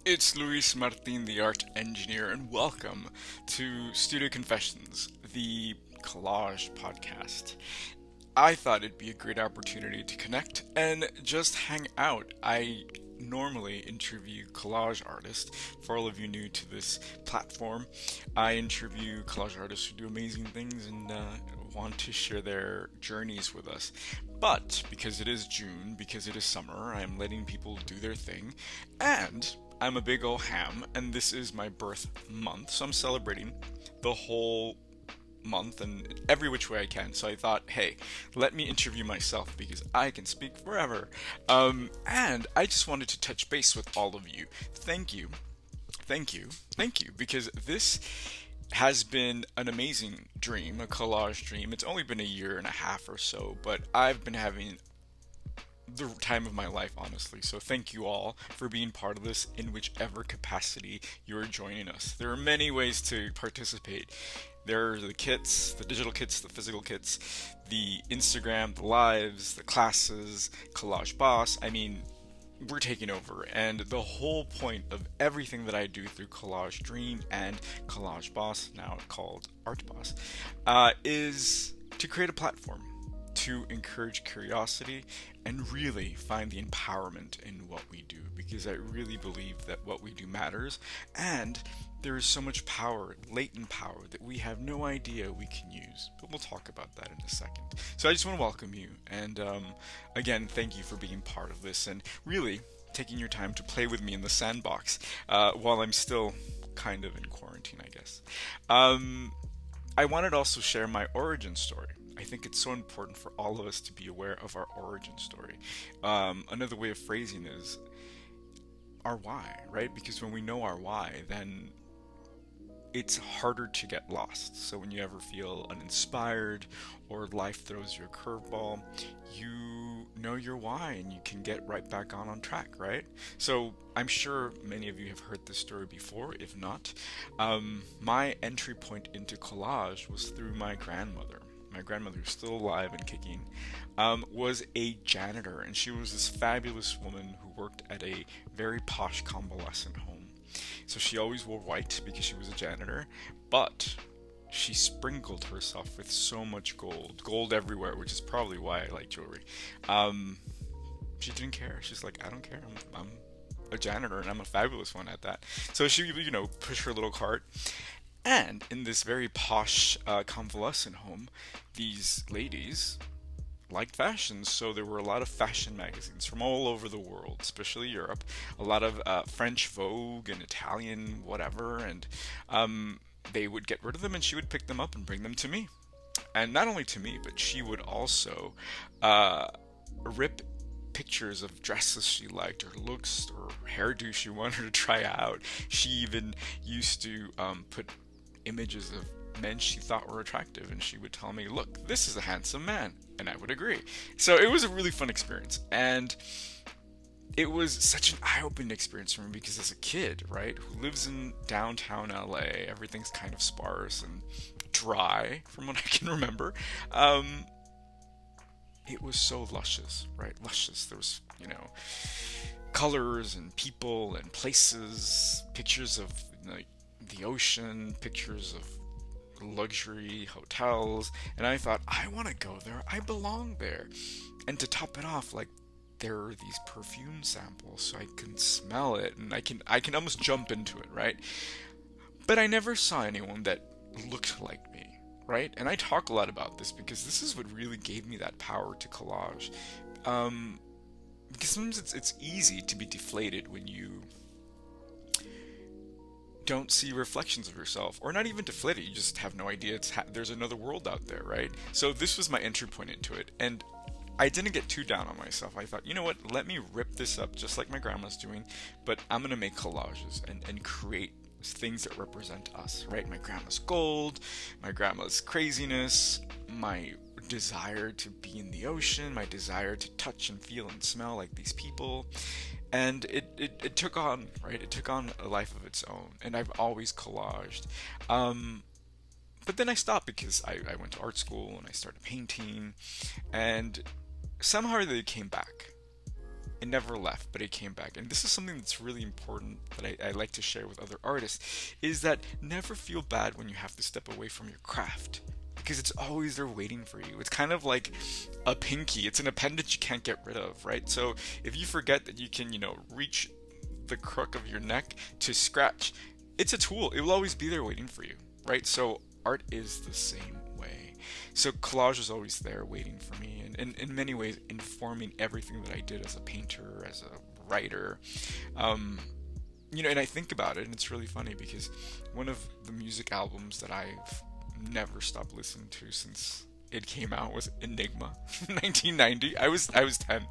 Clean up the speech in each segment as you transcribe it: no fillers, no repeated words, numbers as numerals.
It's Luis Martin, the art engineer, and welcome to Studio Confessions, the collage podcast. I thought it'd be a great opportunity to connect and just hang out. I normally interview collage artists. For all of you new to this platform, I interview collage artists who do amazing things and want to share their journeys with us. But because it is June, because it is summer, I am letting people do their thing, and I'm a big ol' ham, and this is my birth month, so I'm celebrating the whole month and every which way I can. So I thought, hey, let me interview myself because I can speak forever. And I just wanted to touch base with all of you. Thank you, thank you, thank you, because this has been an amazing dream, a collage dream. It's only been a year and a half or so, but I've been having the time of my life, honestly. So thank you all for being part of this in whichever capacity you're joining us. There are many ways to participate. There are the kits, the digital kits, the physical kits, the Instagram, the lives, the classes, Collage Boss. I mean, we're taking over. And the whole point of everything that I do through Collage Dream and Collage Boss, now called Art Boss, is to create a platform to encourage curiosity and really find the empowerment in what we do, because I really believe that what we do matters, and there is so much power, latent power, that we have no idea we can use. But we'll talk about that in a second. So I just want to welcome you, and again, thank you for being part of this and really taking your time to play with me in the sandbox while I'm still kind of in quarantine, I guess. I wanted to also share my origin story. I think it's so important for all of us to be aware of our origin story. Another way of phrasing is our why, right? Because when we know our why, then it's harder to get lost. So when you ever feel uninspired or life throws you a curveball, you know your why and you can get right back on track, right? So I'm sure many of you have heard this story before. If not, my entry point into collage was through my grandmother. My grandmother, who's still alive and kicking, was a janitor, and she was this fabulous woman who worked at a very posh convalescent home. So she always wore white because she was a janitor, but she sprinkled herself with so much gold everywhere, which is probably why I like jewelry. Um, she didn't care. She's like, I don't care. I'm a janitor, and I'm a fabulous one at that. So she, pushed her little cart, and in this very posh convalescent home, these ladies liked fashion, so there were a lot of fashion magazines from all over the world, especially Europe. A lot of French Vogue and Italian whatever, and they would get rid of them, and she would pick them up and bring them to me. And not only to me, but she would also uh, rip pictures of dresses she liked, or looks, or hairdo she wanted to try out. She even used to put images of men she thought were attractive, and she would tell me, look, this is a handsome man, and I would agree. So it was a really fun experience, and it was such an eye-opening experience for me because as a kid, right, who lives in downtown LA, everything's kind of sparse and dry from what I can remember. It was so luscious, right? Luscious. There was, colors and people and places, pictures of the ocean, pictures of luxury hotels, and I thought, I want to go there. I belong there. And to top it off, like, there are these perfume samples, so I can smell it, and I can almost jump into it, right? But I never saw anyone that looked like me, right? And I talk a lot about this because this is what really gave me that power to collage. Um, because sometimes it's easy to be deflated when you don't see reflections of yourself, or not even deflated, you just have no idea there's another world out there, right? So this was my entry point into it, and I didn't get too down on myself. I thought, you know what, let me rip this up just like my grandma's doing, but I'm gonna make collages and create things that represent us, right? My grandma's gold, my grandma's craziness, my desire to be in the ocean, my desire to touch and feel and smell like these people. And it took on, right? It took on a life of its own. And I've always collaged. Um, but then I stopped because I went to art school and I started painting. And somehow they came back. it never left, but it came back. And this is something that's really important that I like to share with other artists, is that never feel bad when you have to step away from your craft. Because it's always there waiting for you. It's kind of like a pinky. It's an appendage you can't get rid of, right? So if you forget that you can, reach the crook of your neck to scratch, it's a tool. It will always be there waiting for you, right? So art is the same way. So collage is always there waiting for me, and in many ways informing everything that I did as a painter, as a writer. And I think about it, and it's really funny because one of the music albums that I've never stopped listening to since it came out was Enigma, 1990. I was 10,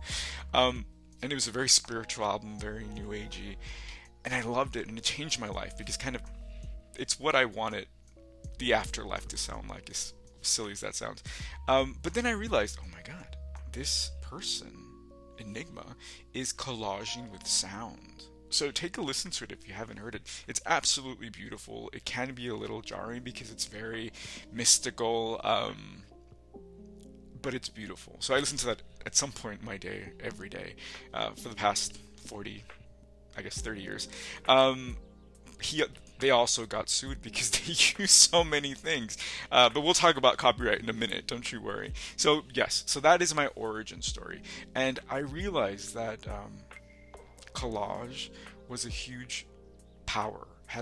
and it was a very spiritual album, very new agey, and I loved it, and it changed my life because it's what I wanted the afterlife to sound like, as silly as that sounds. But then I realized, oh my god, this person, Enigma, is collaging with sound. So take a listen to it if you haven't heard it. It's absolutely beautiful. It can be a little jarring because it's very mystical, but it's beautiful. So I listen to that at some point in my day, every day, for the past 40, I guess 30 years. They also got sued because they use so many things. But we'll talk about copyright in a minute, don't you worry. So yes, so that is my origin story. And I realized that collage was had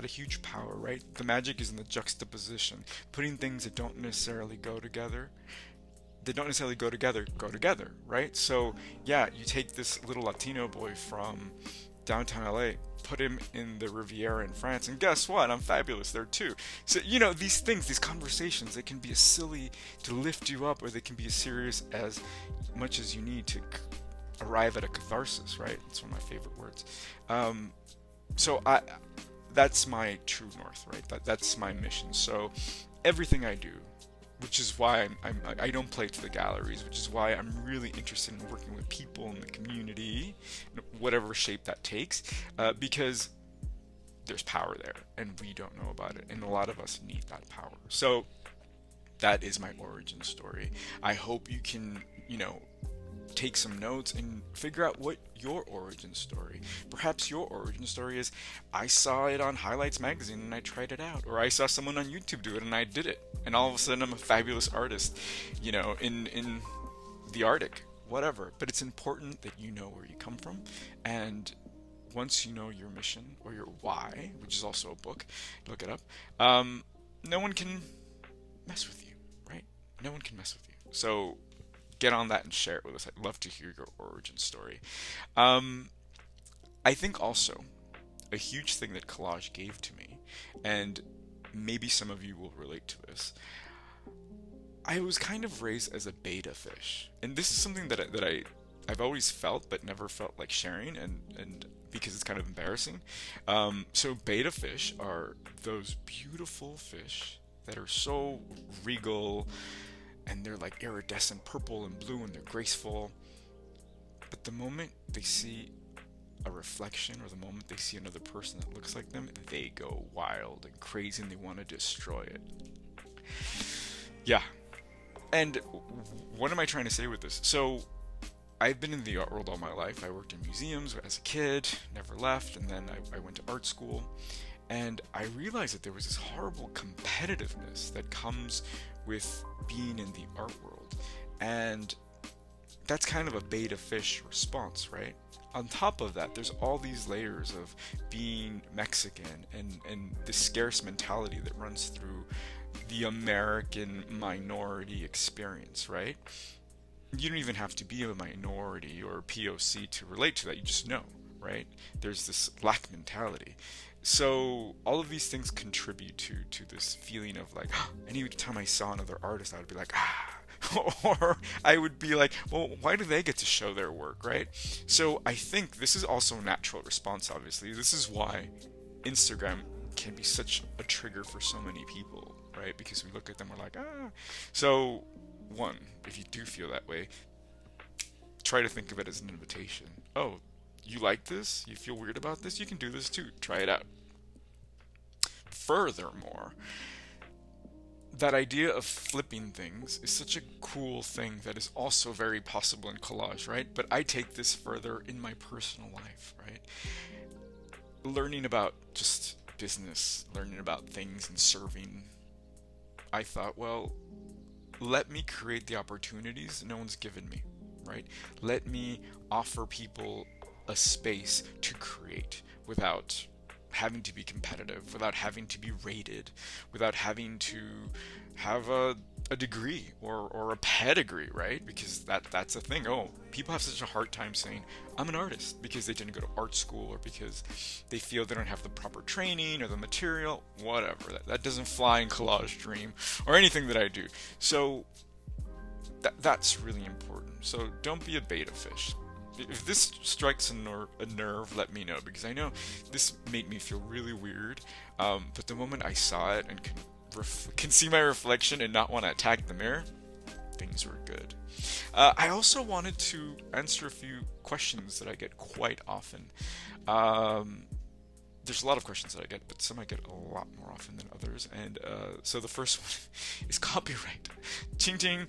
a huge power, right? The magic is in the juxtaposition, putting things that don't necessarily go together. Go together, right? So yeah, you take this little Latino boy from downtown LA, put him in the Riviera in France, and guess what? I'm fabulous there too. So, these things, these conversations, they can be as silly to lift you up, or they can be as serious as much as you need to arrive at a catharsis, right? It's one of my favorite words. So that's my true north, right? That's my mission. So everything I do, which is why I don't play to the galleries, which is why I'm really interested in working with people in the community, whatever shape that takes, because there's power there, and we don't know about it, and a lot of us need that power. So that is my origin story. I hope you can, take some notes and figure out what your origin story. Perhaps your origin story is, I saw it on Highlights magazine and I tried it out, or I saw someone on YouTube do it and I did it, and all of a sudden I'm a fabulous artist, in the Arctic, whatever. But it's important that you know where you come from, and once you know your mission or your why, which is also a book, look it up, no one can mess with you, right? No one can mess with you. So get on that and share it with us. I'd love to hear your origin story. I think also a huge thing that collage gave to me, and maybe some of you will relate to this, I was kind of raised as a beta fish, and this is something that I've always felt but never felt like sharing, and because it's kind of embarrassing. So beta fish are those beautiful fish that are so regal, and they're like iridescent purple and blue, and they're graceful. But the moment they see a reflection, or the moment they see another person that looks like them, they go wild and crazy, and they want to destroy it. Yeah. And what am I trying to say with this? So I've been in the art world all my life. I worked in museums as a kid, never left, and then I went to art school. And I realized that there was this horrible competitiveness that comes with being in the art world. And that's kind of a beta fish response, right? On top of that, there's all these layers of being Mexican and the scarce mentality that runs through the American minority experience, right? You don't even have to be a minority or POC to relate to that. You just know, right? There's this lack mentality. So all of these things contribute to this feeling of like, any time I saw another artist, I would be like, or I would be like, well, why do they get to show their work, right? So I think this is also a natural response, obviously. This is why Instagram can be such a trigger for so many people, right? Because we look at them, we're like, So, one, if you do feel that way, try to think of it as an invitation. Oh, you like this? You feel weird about this? You can do this too. Try it out. Furthermore, that idea of flipping things is such a cool thing that is also very possible in collage, right? But I take this further in my personal life, right? Learning about just business, learning about things and serving, I thought, well, let me create the opportunities no one's given me, right? Let me offer people a space to create without having to be competitive, without having to be rated, without having to have a degree or a pedigree, right? Because that's a thing. Oh, people have such a hard time saying I'm an artist because they didn't go to art school or because they feel they don't have the proper training or the material, whatever. That doesn't fly in Collage Dream or anything that I do. So that's really important. So don't be a beta fish. If this strikes a nerve, let me know, because I know this made me feel really weird. But the moment I saw it and can see my reflection and not want to attack the mirror, things were good. I also wanted to answer a few questions that I get quite often. There's a lot of questions that I get, but some I get a lot more often than others. And so the first one is copyright. Ting ting.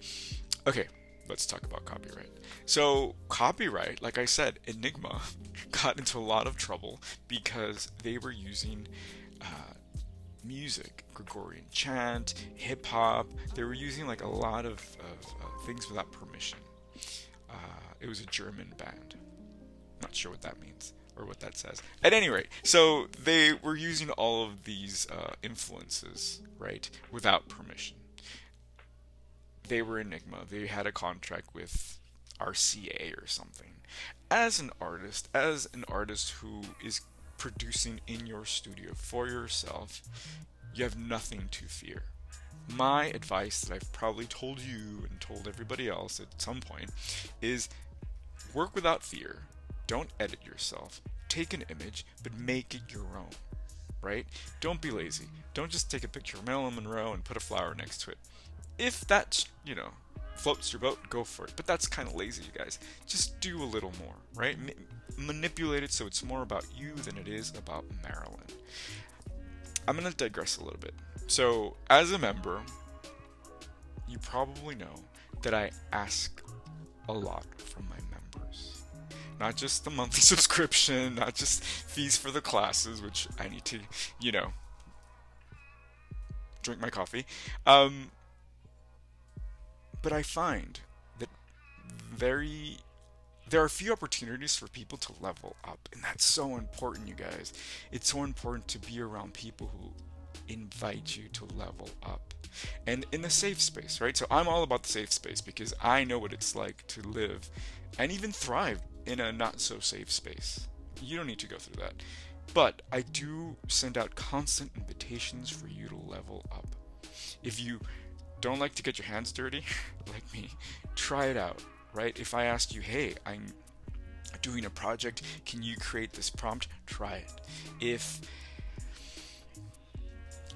Okay, let's talk about copyright. So copyright, like I said, Enigma got into a lot of trouble because they were using music, Gregorian chant, hip hop. They were using like a lot of things without permission. It was a German band. Not sure what that means or what that says. At any rate, so they were using all of these influences, right, without permission. They were Enigma. They had a contract with RCA or something. As an artist who is producing in your studio for yourself, you have nothing to fear. My advice that I've probably told you and told everybody else at some point is work without fear. Don't edit yourself. Take an image, but make it your own, right? Don't be lazy. Don't just take a picture of Marilyn Monroe and put a flower next to it. If that, floats your boat, go for it. But that's kind of lazy, you guys. Just do a little more, right? Manipulate it so it's more about you than it is about Marilyn. I'm going to digress a little bit. So, as a member, you probably know that I ask a lot from my members. Not just the monthly subscription, not just fees for the classes, which I need to, drink my coffee. But I find that there are few opportunities for people to level up, and that's so important, you guys. It's so important to be around people who invite you to level up, and in a safe space, right? So I'm all about the safe space because I know what it's like to live and even thrive in a not so safe space. You don't need to go through that, but I do send out constant invitations for you to level up. If you don't like to get your hands dirty, like me, try it out, right? If I ask you, hey, I'm doing a project, can you create this prompt? Try it. If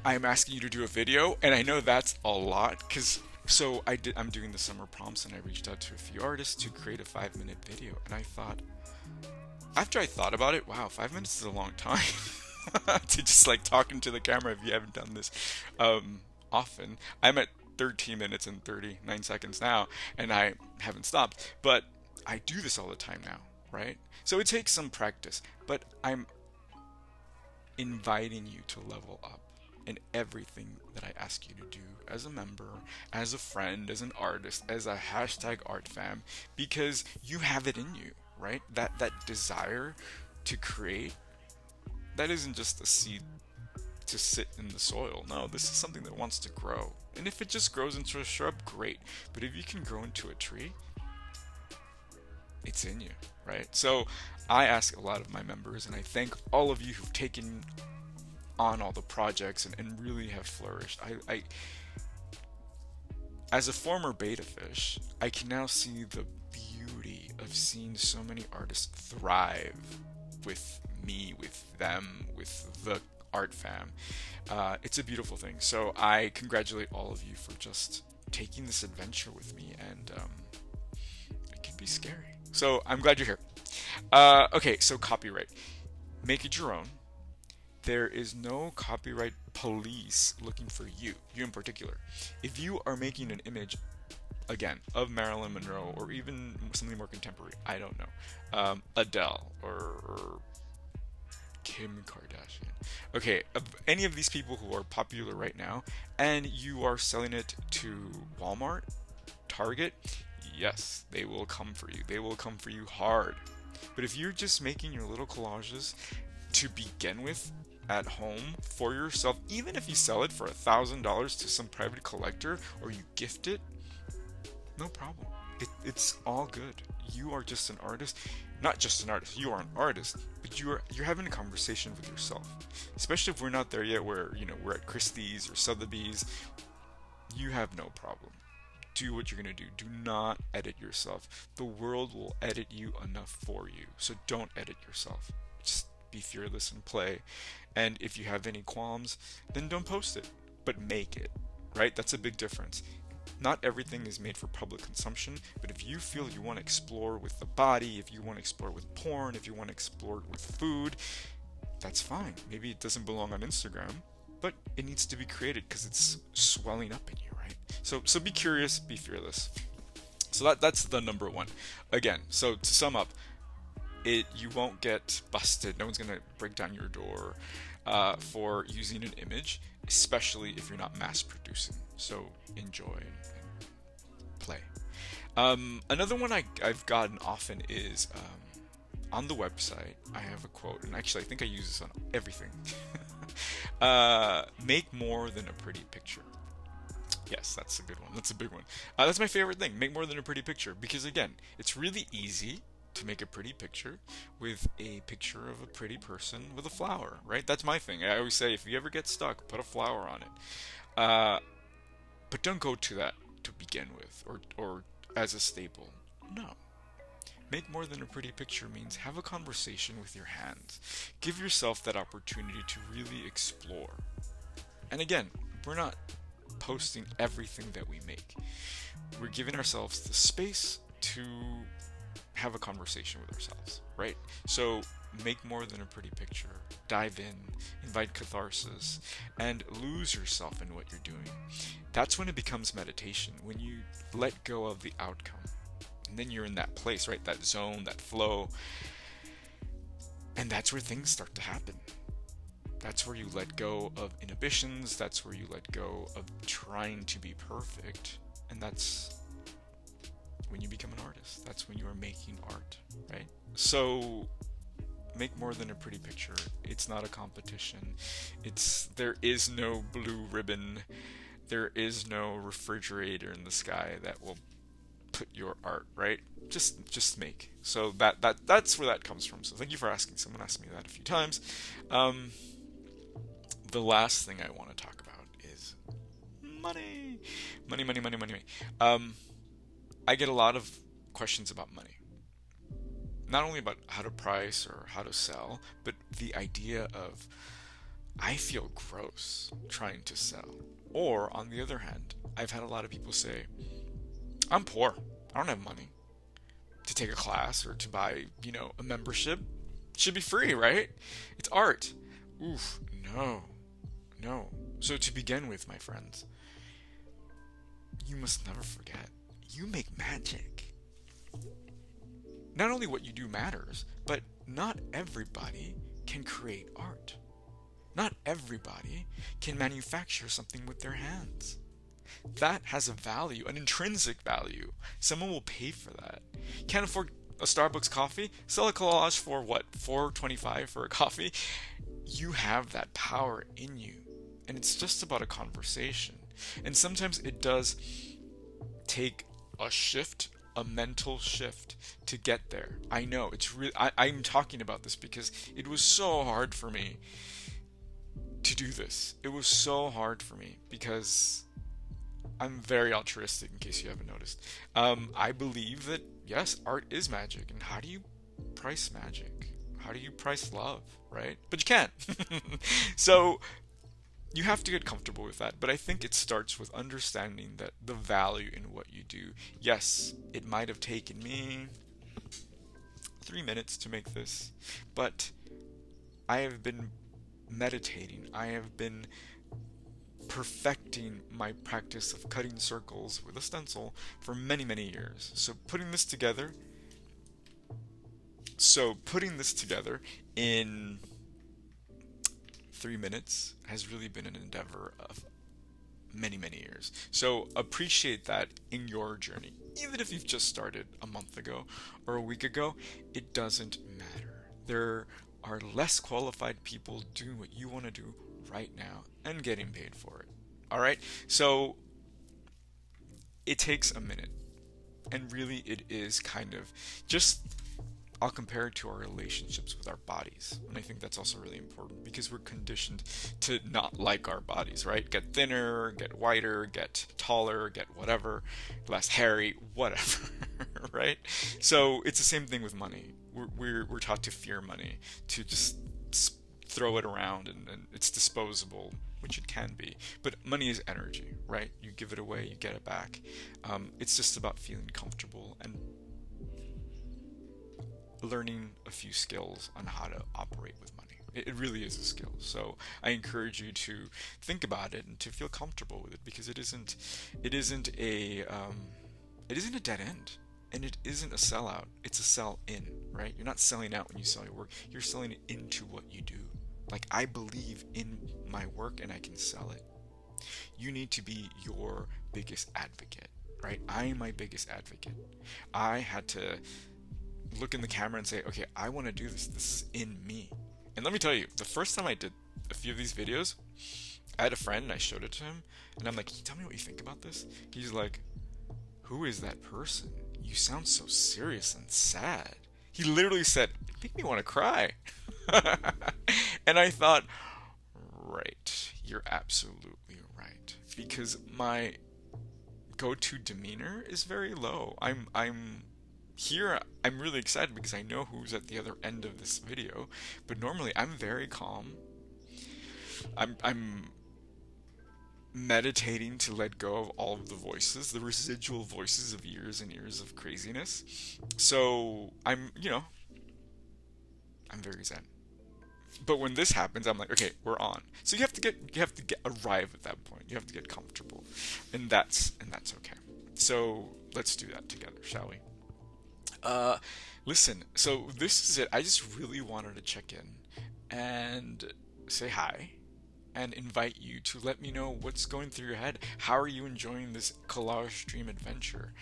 I'm asking you to do a video, and I know that's a lot, I'm doing the summer prompts, and I reached out to a few artists to create a 5-minute video, and I thought, after I thought about it, wow, 5 minutes is a long time to just like talking to the camera if you haven't done this often. I'm at 13 minutes and 39 seconds now, and I haven't stopped, but I do this all the time now, right? So it takes some practice, but I'm inviting you to level up in everything that I ask you to do as a member, as a friend, as an artist, as a #ArtFam, because you have it in you, right? That desire to create, that isn't just a seed to sit in the soil. No, this is something that wants to grow. And if it just grows into a shrub, great. But if you can grow into a tree, it's in you, right? So I ask a lot of my members, and I thank all of you who've taken on all the projects and really have flourished. I as a former beta fish, I can now see the beauty of seeing so many artists thrive with me, with them, with the Art Fam. It's a beautiful thing. So I congratulate all of you for just taking this adventure with me, and it can be scary. So I'm glad you're here. Okay, so copyright. Make it your own. There is no copyright police looking for you in particular. If you are making an image, again, of Marilyn Monroe, or even something more contemporary, I don't know, Adele, or Kim Kardashian. Okay, of any of these people who are popular right now, and you are selling it to Walmart, Target, yes, they will come for you. They will come for you hard. But if you're just making your little collages to begin with at home for yourself, even if you sell it for $1,000 to some private collector, or you gift it, no problem. It's all good. You are just an artist. Not just an artist, you are an artist, but you're having a conversation with yourself. Especially if we're not there yet, where we're at Christie's or Sotheby's, you have no problem. Do what you're gonna do. Do not edit yourself. The world will edit you enough for you. So don't edit yourself. Just be fearless and play. And if you have any qualms, then don't post it, but make it. Right? That's a big difference. Not everything is made for public consumption, but if you feel you want to explore with the body, if you want to explore with porn, if you want to explore with food, that's fine. Maybe it doesn't belong on Instagram, but it needs to be created because it's swelling up in you, right? So be curious, be fearless. So that's the number one. Again, so to sum up, you won't get busted. No one's gonna break down your door for using an image, especially if you're not mass producing. So enjoy and play. Another one I've gotten often is on the website. I have a quote, and actually I think I use this on everything. Make more than a pretty picture. Yes, that's a good one. That's a big one. That's my favorite thing. Make more than a pretty picture, because again, it's really easy to make a pretty picture with a picture of a pretty person with a flower, right? That's my thing. I always say, if you ever get stuck, put a flower on it. But don't go to that to begin with, or as a staple. No. Make more than a pretty picture means have a conversation with your hands. Give yourself that opportunity to really explore. And again, we're not posting everything that we make. We're giving ourselves the space to have a conversation with ourselves, right? So make more than a pretty picture. Dive in, invite catharsis, and lose yourself in what you're doing. That's when it becomes meditation, when you let go of the outcome. And then you're in that place, right? That zone, that flow. And that's where things start to happen. That's where you let go of inhibitions. That's where you let go of trying to be perfect. And that's when you become an artist. That's when you are making art, right? So make more than a pretty picture. It's not a competition. There is no blue ribbon. There is no refrigerator in the sky that will put your art, right? Just make. So that's where that comes from. So thank you for asking. Someone asked me that a few times. The last thing I want to talk about is money. Money. I get a lot of questions about money. Not only about how to price or how to sell, but the idea of, I feel gross trying to sell. Or, on the other hand, I've had a lot of people say, I'm poor. I don't have money to take a class or to buy, a membership. It should be free, right? It's art. Oof, no. So to begin with, my friends, you must never forget, you make magic. Not only what you do matters, but not everybody can create art. Not everybody can manufacture something with their hands. That has a value, an intrinsic value. Someone will pay for that. Can't afford a Starbucks coffee? Sell a collage for what? $4.25 for a coffee? You have that power in you. And it's just about a conversation. And sometimes it does take a shift, a mental shift to get there. I know, it's really, I'm talking about this because it was so hard for me to do this. It was so hard for me because I'm very altruistic, in case you haven't noticed. I believe that, yes, art is magic. And how do you price magic? How do you price love, right? But you can't. So you have to get comfortable with that. But I think it starts with understanding that the value in what you do. Yes, it might have taken me 3 minutes to make this, but I have been meditating. I have been perfecting my practice of cutting circles with a stencil for many, many years. Putting this together in 3 minutes has really been an endeavor of many, many years. So appreciate that in your journey. Even if you've just started a month ago or a week ago, it doesn't matter. There are less qualified people doing what you want to do right now and getting paid for it. All right? So it takes a minute. And really, it is kind of just, I'll compare it to our relationships with our bodies. And I think that's also really important because we're conditioned to not like our bodies, right? Get thinner, get whiter, get taller, get whatever, less hairy, whatever, right? So it's the same thing with money. We're taught to fear money, to just throw it around, and it's disposable, which it can be. But money is energy, right? You give it away, you get it back. It's just about feeling comfortable and learning a few skills on how to operate with money. It really is a skill. So I encourage you to think about it and to feel comfortable with it, because it isn't a dead end, and it isn't a sellout. It's a sell in, right? You're not selling out when you sell your work. You're selling it into what you do. Like, I believe in my work and I can sell it. You need to be your biggest advocate, right? I am my biggest advocate. I had to look in the camera and say, okay, I want to do this. This is in me. And let me tell you, the first time I did a few of these videos, I had a friend and I showed it to him, and I'm like, can you tell me what you think about this? He's like, who is that person? You sound so serious and sad. He literally said, it made me want to cry. And I thought, right, you're absolutely right. Because my go-to demeanor is very low. I'm here, I'm really excited because I know who's at the other end of this video, but normally I'm very calm. I'm meditating to let go of all of the voices, the residual voices of years and years of craziness. So I'm very zen. But when this happens, I'm like, okay, we're on. So you have to arrive at that point. You have to get comfortable, and that's okay. So let's do that together, shall we? Listen, so this is it. I just really wanted to check in and say hi and invite you to let me know what's going through your head. How are you enjoying this collage stream adventure?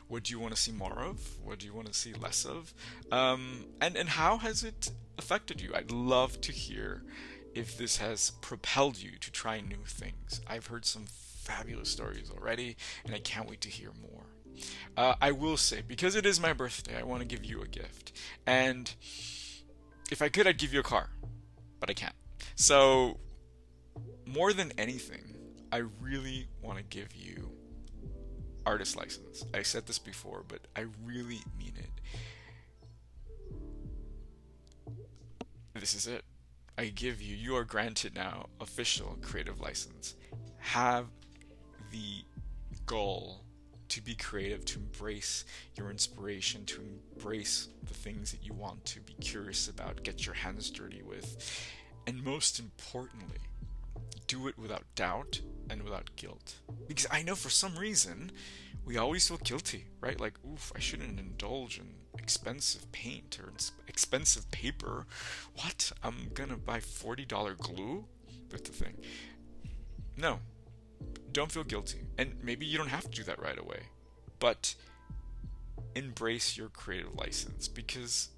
What do you want to see more of? What do you want to see less of? And how has it affected you? I'd love to hear if this has propelled you to try new things. I've heard some fabulous stories already, and I can't wait to hear more. I will say, because it is my birthday, I want to give you a gift. And if I could, I'd give you a car. But I can't. So, more than anything, I really want to give you artist license. I said this before, but I really mean it. This is it. I give you, you are granted now official creative license. Have the goal to be creative, to embrace your inspiration, to embrace the things that you want to be curious about, get your hands dirty with, and most importantly, do it without doubt and without guilt. Because I know for some reason, we always feel guilty, right? Like, oof, I shouldn't indulge in expensive paint or expensive paper. What? I'm gonna buy $40 glue? That's the thing. No. Don't feel guilty. And maybe you don't have to do that right away. But embrace your creative license because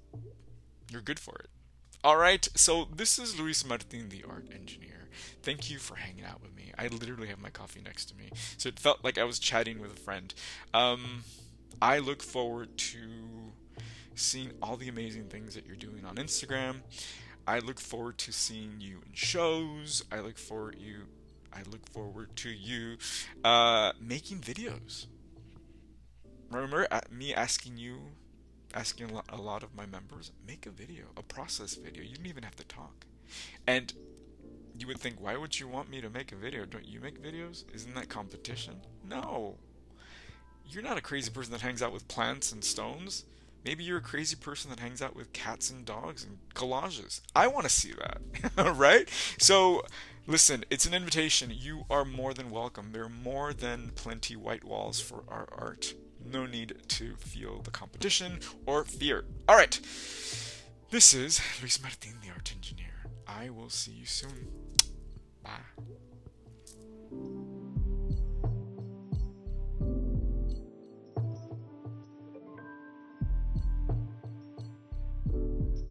you're good for it. Alright, so this is Luis Martin, the art engineer. Thank you for hanging out with me. I literally have my coffee next to me, so it felt like I was chatting with a friend. I look forward to seeing all the amazing things that you're doing on Instagram. I look forward to seeing you in shows. I look forward to you making videos. Remember me asking a lot of my members, make a video, a process video. You don't even have to talk. And you would think, why would you want me to make a video? Don't you make videos? Isn't that competition? No. You're not a crazy person that hangs out with plants and stones. Maybe you're a crazy person that hangs out with cats and dogs and collages. I want to see that, right? So Listen, it's an invitation. You are more than welcome. There are more than plenty white walls for our art. No need to feel the competition or fear. All right. This is Luis Martin, the art engineer. I will see you soon. Bye.